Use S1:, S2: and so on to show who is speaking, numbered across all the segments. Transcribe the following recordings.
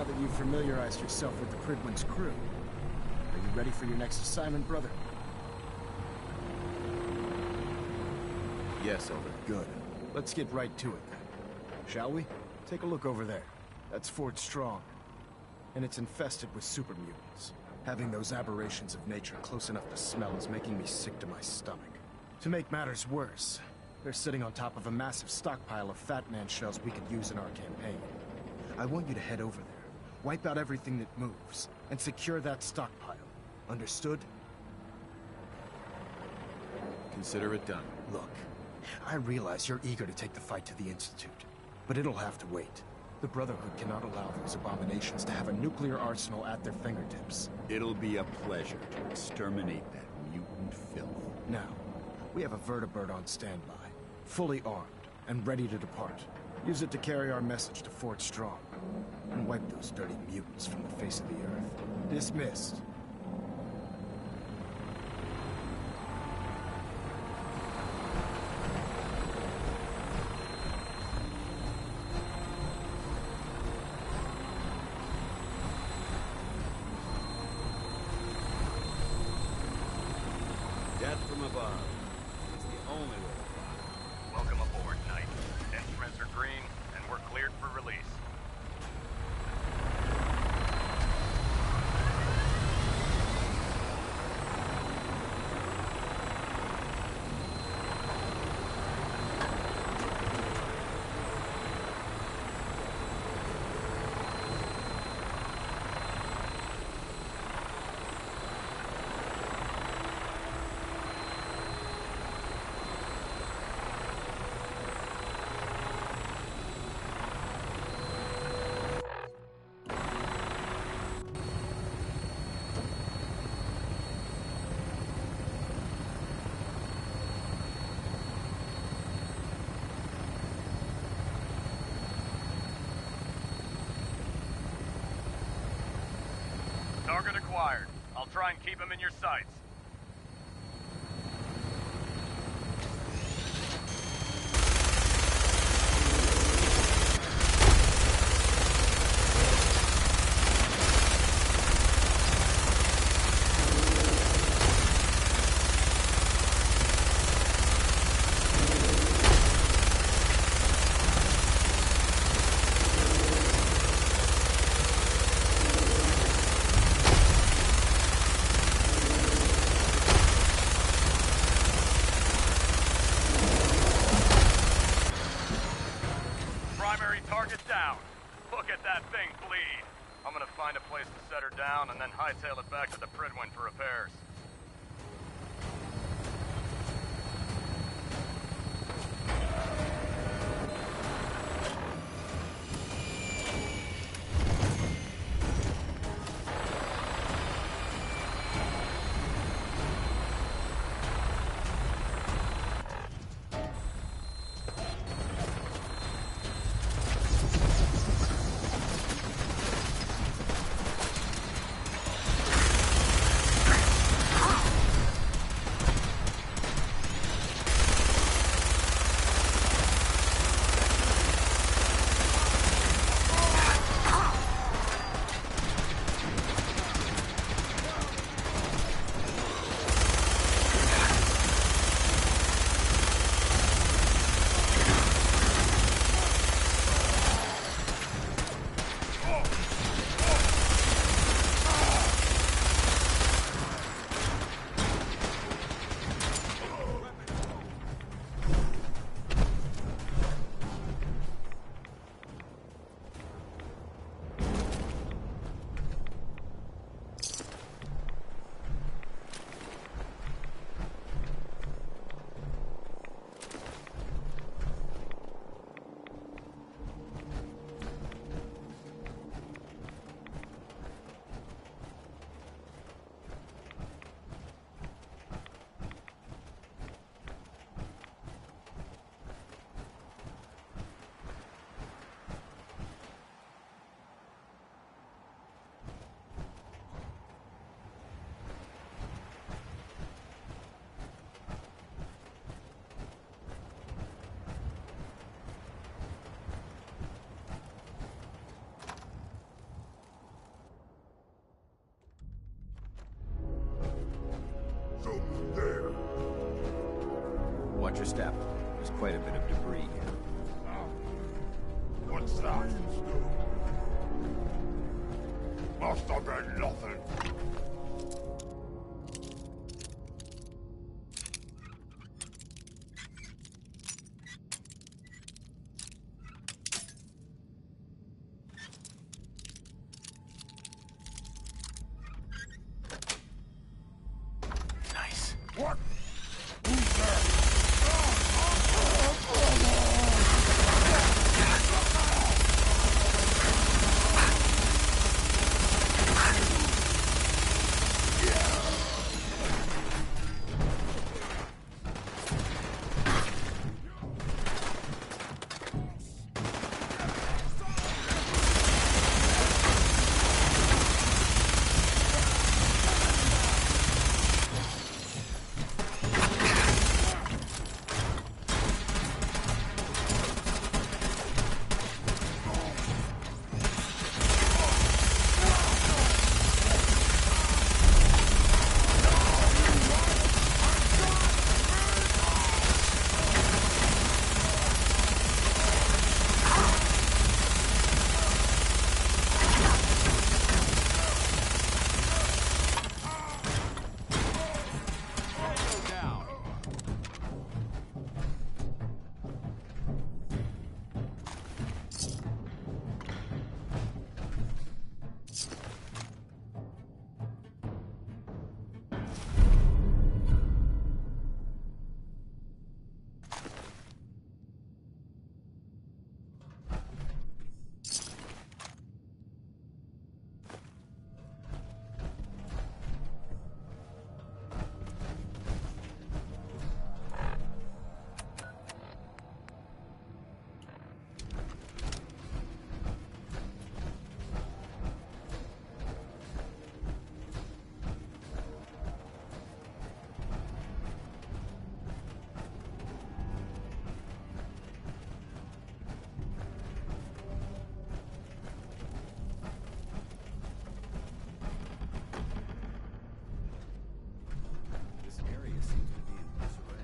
S1: that you've familiarized yourself with the Prydwen's crew, are you ready for your next assignment, brother?
S2: Yes, Elder.
S1: Good. Let's get right to it then. Shall we? Take a look over there. That's Fort Strong. And it's infested with super mutants. Having those aberrations of nature close enough to smell is making me sick to my stomach. To make matters worse, they're sitting on top of a massive stockpile of Fat Man shells we could use in our campaign. I want you to head over there, wipe out everything that moves, and secure that stockpile. Understood?
S2: Consider it done.
S1: Look, I realize you're eager to take the fight to the Institute, but it'll have to wait. The Brotherhood cannot allow those abominations to have a nuclear arsenal at their fingertips.
S3: It'll be a pleasure to exterminate that mutant filth.
S1: Now, we have a vertibird on standby, fully armed and ready to depart. Use it to carry our message to Fort Strong, and wipe those dirty mutants from the face of the earth. Dismissed.
S2: Death from above. It's the only way to fly.
S4: Welcome aboard, Knight. Instruments are green, and we're cleared for release. Target acquired. I'll try and keep him in your sights. Primary target down. Look at that thing bleed. I'm gonna find a place to set her down and then hightail it back to the Prydwen for repairs.
S3: Watch your step. There's quite a bit of debris here.
S5: What's that? Must have been nothing.
S1: Nice.
S5: What?
S3: This area seems to be in disarray.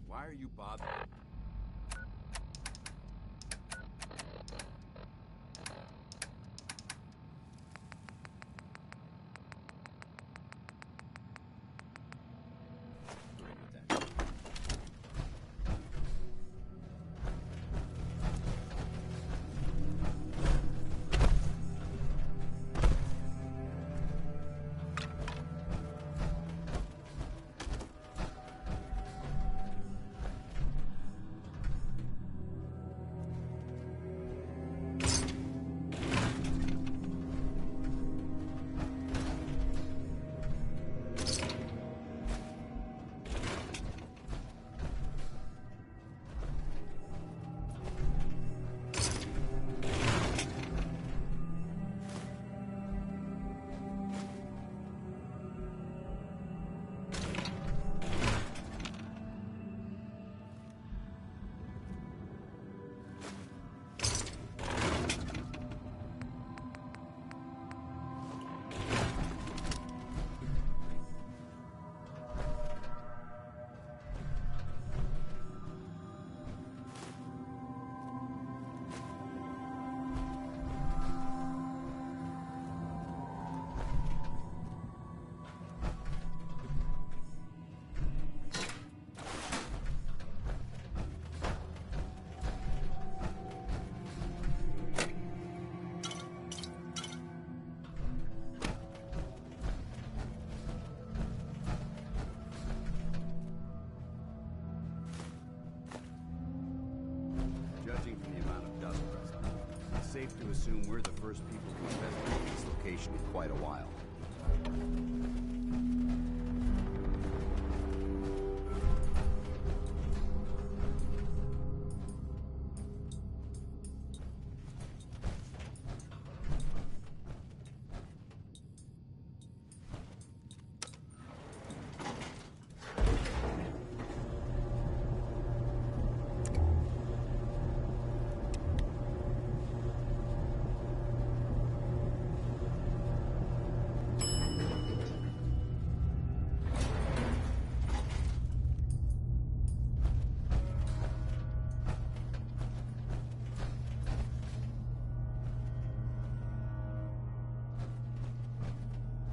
S3: Why are you bothering? Right with that. Judging from the amount of dust present, it's safe to assume we're the first people to investigate this location in quite a while.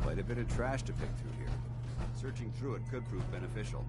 S3: Quite a bit of trash to pick through here. Searching through it could prove beneficial.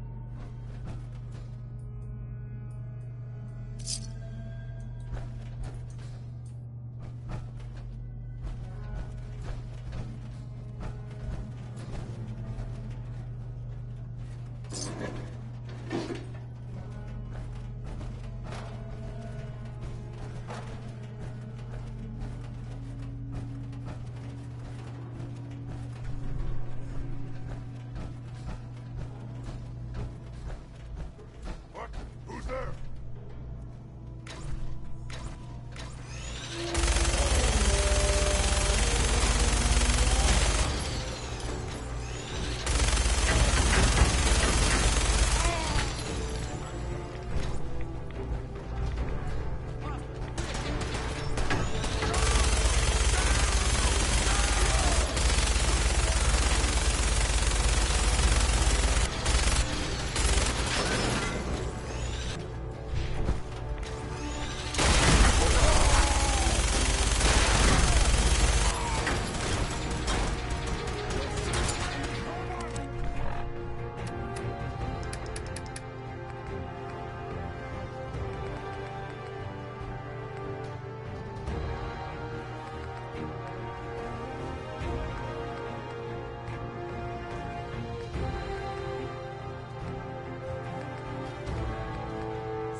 S5: What? Who's there?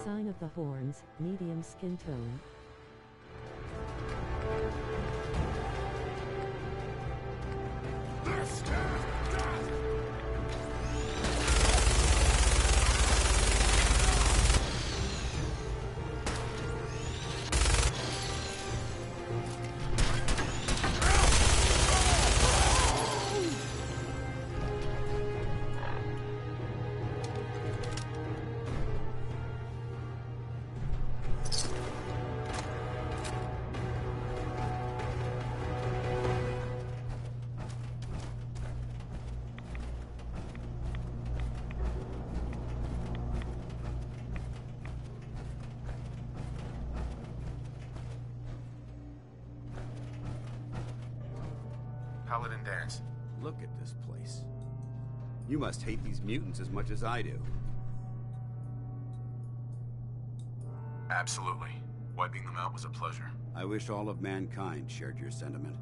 S6: Sign of the Horns, medium skin tone.
S5: This is death!
S7: Paladin Dance.
S3: Look at this place. You must hate these mutants as much as I do.
S7: Absolutely. Wiping them out was a pleasure.
S3: I wish all of mankind shared your sentiment.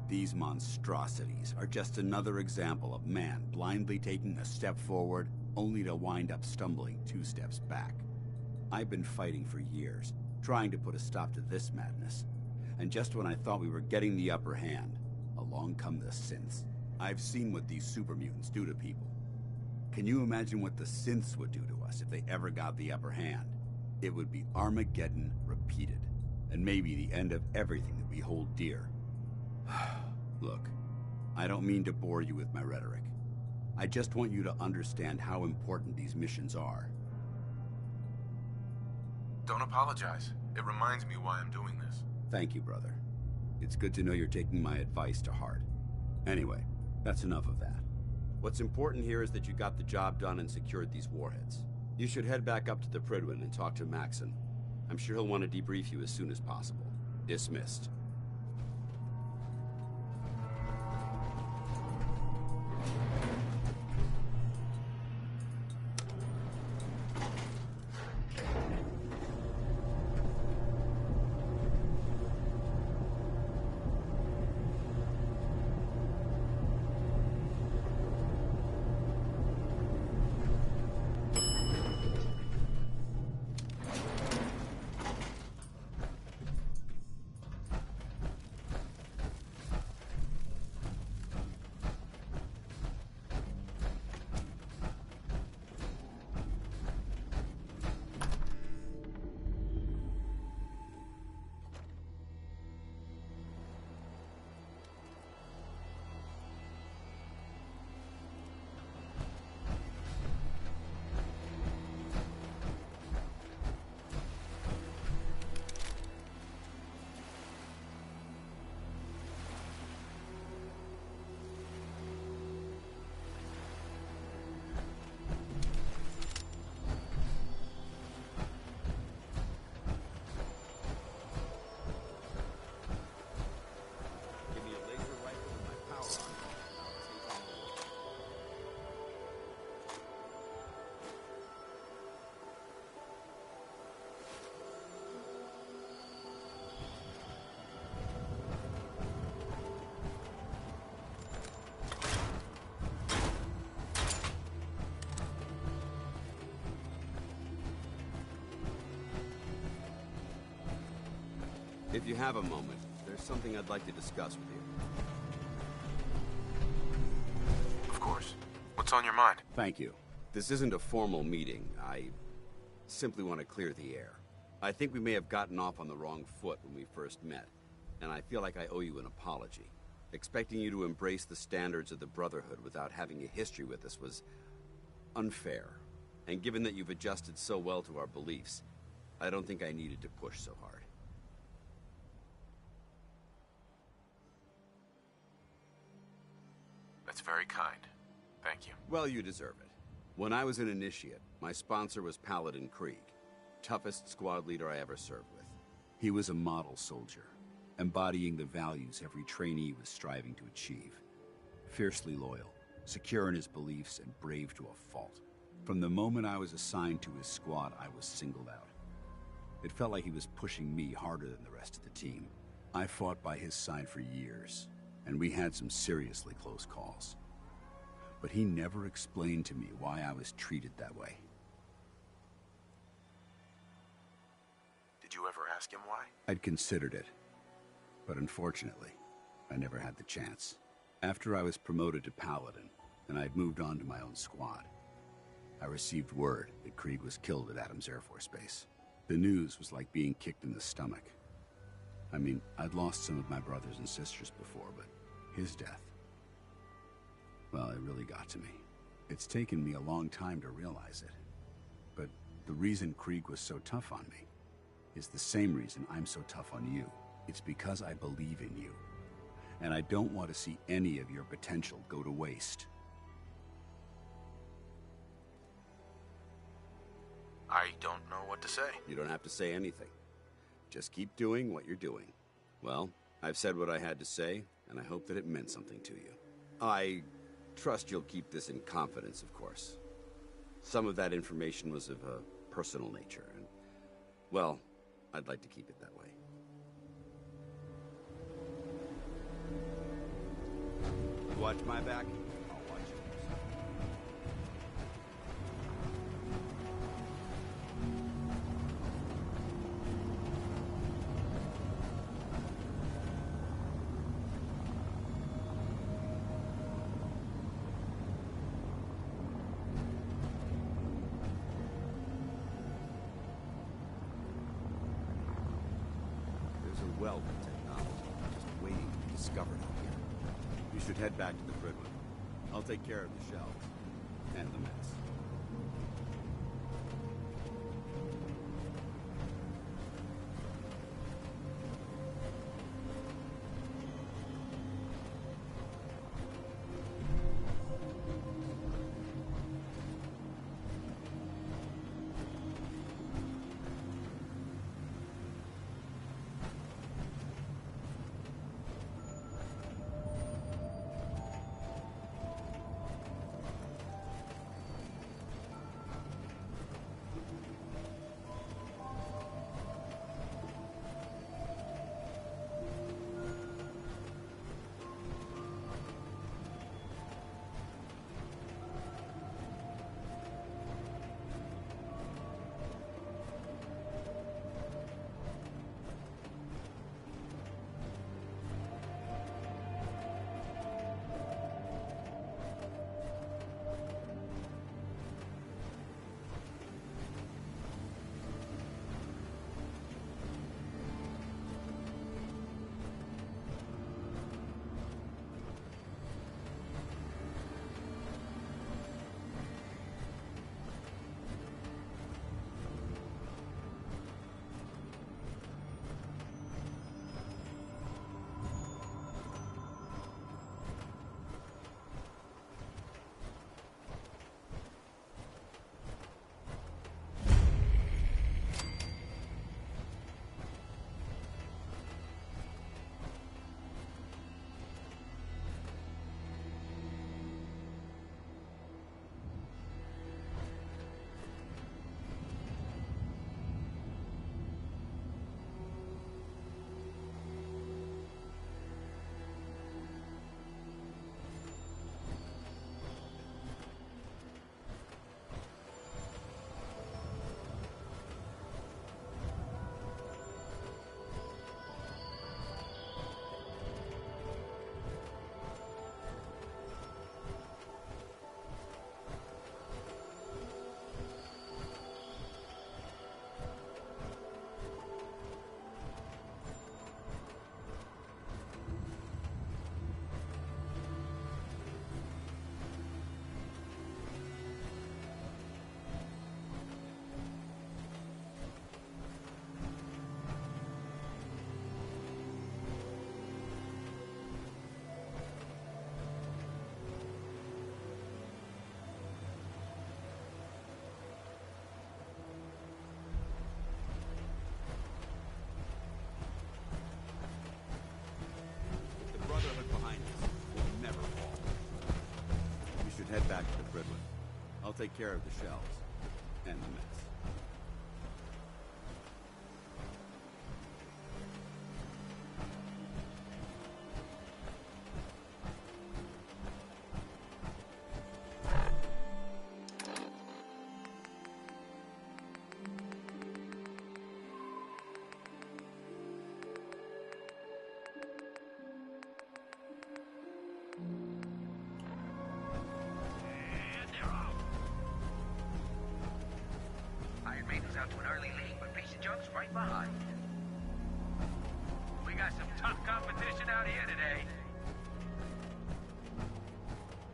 S3: These monstrosities are just another example of man blindly taking a step forward, only to wind up stumbling 2 steps back. I've been fighting for years, trying to put a stop to this madness. And just when I thought we were getting the upper hand, along come the synths. I've seen what these super mutants do to people. Can you imagine what the synths would do to us if they ever got the upper hand? It would be Armageddon repeated, and maybe the end of everything that we hold dear. Look, I don't mean to bore you with my rhetoric. I just want you to understand how important these missions are.
S7: Don't apologize. It reminds me why I'm doing this.
S3: Thank you, brother. It's good to know you're taking my advice to heart. Anyway, that's enough of that. What's important here is that you got the job done and secured these warheads. You should head back up to the Prydwen and talk to Maxon. I'm sure he'll want to debrief you as soon as possible. Dismissed. If you have a moment, there's something I'd like to discuss with you.
S7: Of course. What's on your mind?
S3: Thank you. This isn't a formal meeting. I simply want to clear the air. I think we may have gotten off on the wrong foot when we first met, and I feel like I owe you an apology. Expecting you to embrace the standards of the Brotherhood without having a history with us was unfair. And given that you've adjusted so well to our beliefs, I don't think I needed to push so hard.
S7: That's very kind. Thank you.
S3: Well, you deserve it. When I was an initiate, my sponsor was Paladin Krieg, toughest squad leader I ever served with. He was a model soldier, embodying the values every trainee was striving to achieve. Fiercely loyal, secure in his beliefs, and brave to a fault. From the moment I was assigned to his squad, I was singled out. It felt like he was pushing me harder than the rest of the team. I fought by his side for years, and we had some seriously close calls. But he never explained to me why I was treated that way.
S7: Did you ever ask him why?
S3: I'd considered it, but unfortunately, I never had the chance. After I was promoted to Paladin, and I'd moved on to my own squad, I received word that Krieg was killed at Adams Air Force Base. The news was like being kicked in the stomach. I mean, I'd lost some of my brothers and sisters before, but his death, well, it really got to me. It's taken me a long time to realize it. But the reason Krieg was so tough on me is the same reason I'm so tough on you. It's because I believe in you. And I don't want to see any of your potential go to waste.
S7: I don't know what to say.
S3: You don't have to say anything. Just keep doing what you're doing. Well, I've said what I had to say, and I hope that it meant something to you. I trust you'll keep this in confidence, of course. Some of that information was of a personal nature, and, well, I'd like to keep it that way. Watch my back, I'll watch yours. There's a wealth of technology just waiting to be discovered out here. You should head back to the Prydwen. I'll take care of the shelves and the mess. head back to the Prydwen. I'll take care of the shells. And the mess.
S8: Iron Maiden's out to an early lead, but Piece of Junk's right behind. We got some tough competition out here today.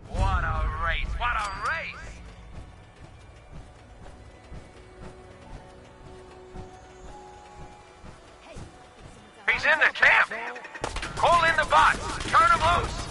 S8: What a race! What a race! He's in the camp! Call in the bots! Turn him loose!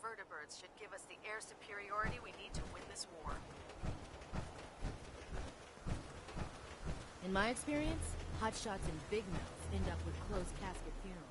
S9: Vertibirds should give us the air superiority we need to win this war.
S10: In my experience, hotshots and big mouths end up with closed casket funerals.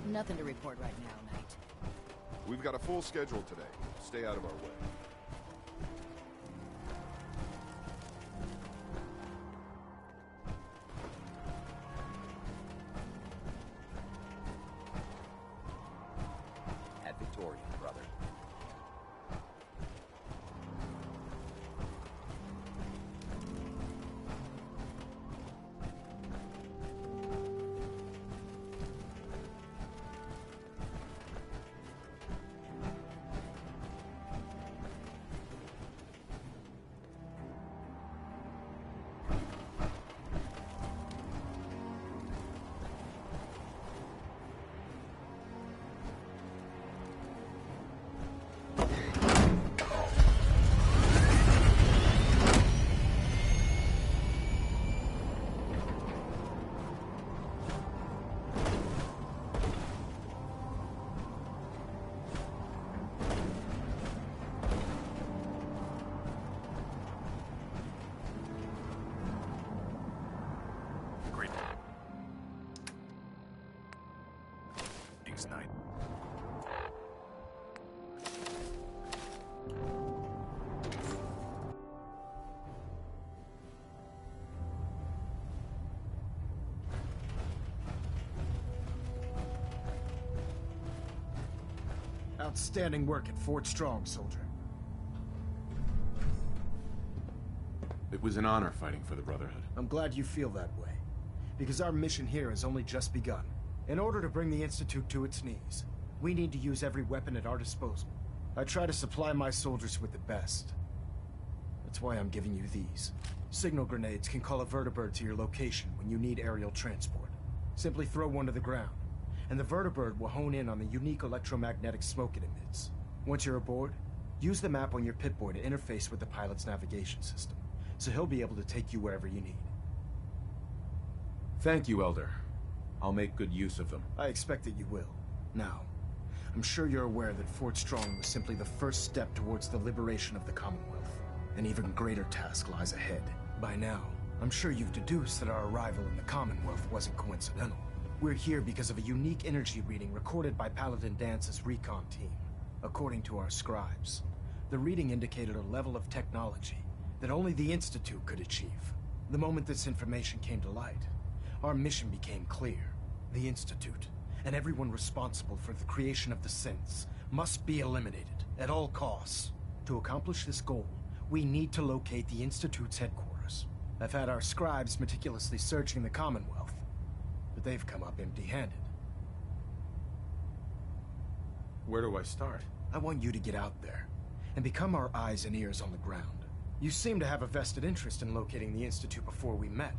S10: Nothing to report right now, Knight.
S5: We've got a full schedule today. Stay out of our way.
S8: At Victoria, brother.
S1: Outstanding work at Fort Strong, soldier.
S7: It was an honor fighting for the Brotherhood.
S1: I'm glad you feel that way, because our mission here has only just begun. In order to bring the Institute to its knees, we need to use every weapon at our disposal. I try to supply my soldiers with the best. That's why I'm giving you these. Signal grenades can call a vertibird to your location when you need aerial transport. Simply throw one to the ground, and the vertibird will hone in on the unique electromagnetic smoke it emits. Once you're aboard, use the map on your Pip-Boy to interface with the pilot's navigation system, so he'll be able to take you wherever you need.
S7: Thank you, Elder. I'll make good use of them.
S1: I expect that you will. Now, I'm sure you're aware that Fort Strong was simply the first step towards the liberation of the Commonwealth. An even greater task lies ahead. By now, I'm sure you've deduced that our arrival in the Commonwealth wasn't coincidental. We're here because of a unique energy reading recorded by Paladin Dance's recon team. According to our scribes, the reading indicated a level of technology that only the Institute could achieve. The moment this information came to light, our mission became clear. The Institute, and everyone responsible for the creation of the synths, must be eliminated at all costs. To accomplish this goal, we need to locate the Institute's headquarters. I've had our scribes meticulously searching the Commonwealth, but they've come up empty-handed.
S7: Where do I start?
S1: I want you to get out there and become our eyes and ears on the ground. You seem to have a vested interest in locating the Institute before we met,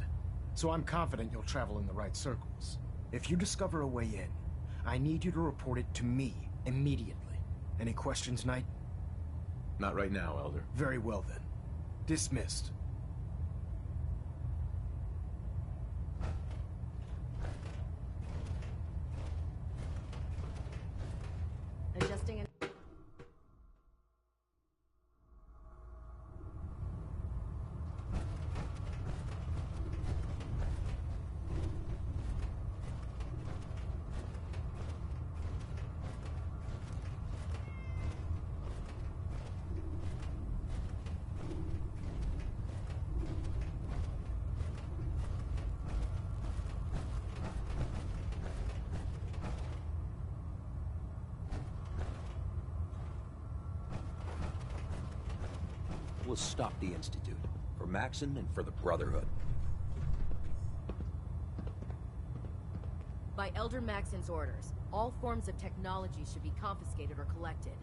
S1: so I'm confident you'll travel in the right circles. If you discover a way in, I need you to report it to me immediately. Any questions, Knight?
S7: Not right now, Elder.
S1: Very well then. Dismissed.
S10: Adjusting and...
S11: We'll stop the Institute. For Maxon and for the Brotherhood.
S10: By Elder Maxon's orders, all forms of technology should be confiscated or collected.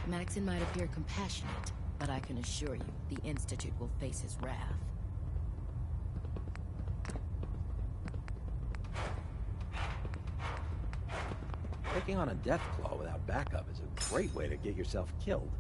S10: Maxon might appear compassionate, but I can assure you, the Institute will face his wrath.
S11: Taking on a Deathclaw without backup is a great way to get yourself killed.